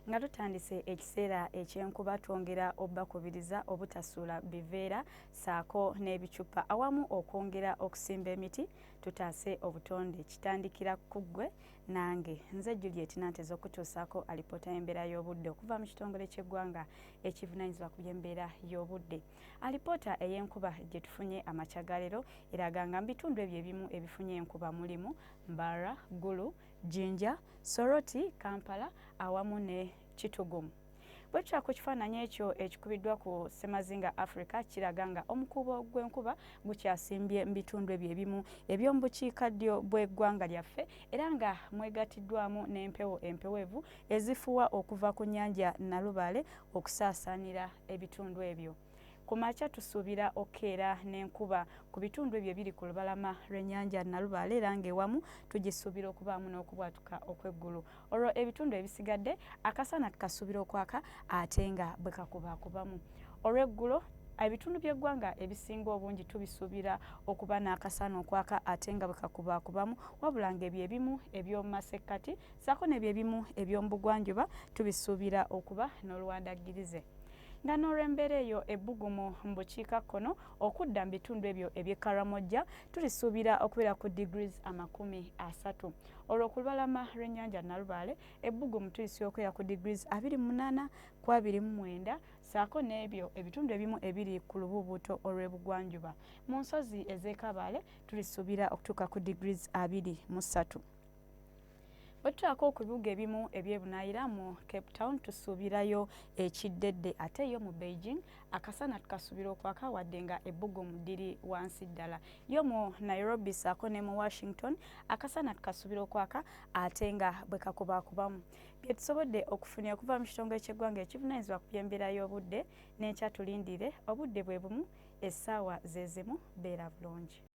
nga tutandise ekiseera ekyenkuba twongera obbakubiriza obutasuula biveera saako n'ebicupa awamu okwongera okusimba emiti tutaase obutonde kitandikira ku ggwe nange nze Juliet Nanteza okutuusaako alipoota y'embeera y'obudde okuva mu kitongole ky'eggwanga ekivunaanyizibwa ku by'embeera y'obudde. Alipoota ey'enkuba gye tufunye amakya ga leero eraga nga mu bitundu ebyo ebimu ebifunye enkuba mulimu Mbarara, Gulu, Jinja, Soroti, Kampala awamu ne Kitugumu. Bwe tutya ku kifaananyi ekyo ekikubiddwa ku Ssemazinga Africa kiraga nga omukuubo gw'enkuba gukyasimbye mu bitundu ebyo ebimu eby'omu bukiikaddyo bw'eggwanga lyaffe era nga mwegattiddwamu n'empewo empeweevu ezifuwa okuva ku nnyanja Nalubaale okusaasaanira ebitundu ebyo. Ku makya tusuubira okkeera n'enkuba ku bitundu ebyo ebiri ku lubalama lw'ennyanja Nalubaale era ng'ewamu tugisuubira okubaamu n'okubwatuka okw'eggulu. Olwo ebitundu ebisigadde akasana kasuubira okwaka ate nga bwe kakubaakubamu. Olw'eggulo ebitundu by'eggwanga ebisinga obungi tubisuubira okuba n'akasana okwaka ate nga bwe kakubaakubamu wabula ng'ebyo ebimu eby'omu masekkati ssaako n'ebyo ebimu eby'omu bugwanjuba tubisuubira okuba n'oluwandaggirize. Nga n'olw'embeera eyo ebbugumu mu bukiikakkono okudda mu bitundu ebyo eby'e Karamojja tulisuubira okubeera ku degrees 30. Olwo ku lubalama lw'ennyanja Nalubaale ebbugumu tulisuubira okubeera ku degrees 28 ku 29 ssaako n'ebyo ebitundu ebimu ebiri ku lubuubuuto olw'ebugwanjuba. Mu nsozi ez'e Kabaale tulisuubira okutuuka ku degrees 23. Bwe tutaako ku bibuga ebimu eby'ebunaayira mu Cape Town tusuubirayo ekiddedde ate yo mu Beijing akasana tukasuubira okwaka wadde nga ebbugumu liri wansi ddala. Yo mu Nairobi ssaako ne mu Washington akasana tukasuubira okwaka ate nga bwe kakubaakubamu. Bye tusobodde okufunira okuva mu kitongole ky'eggwanga ekivunaanyizibwa ku by'embeera y'obudde n'enkya tulindire obudde bwe bumu essaawa ze zimu beera bulungi.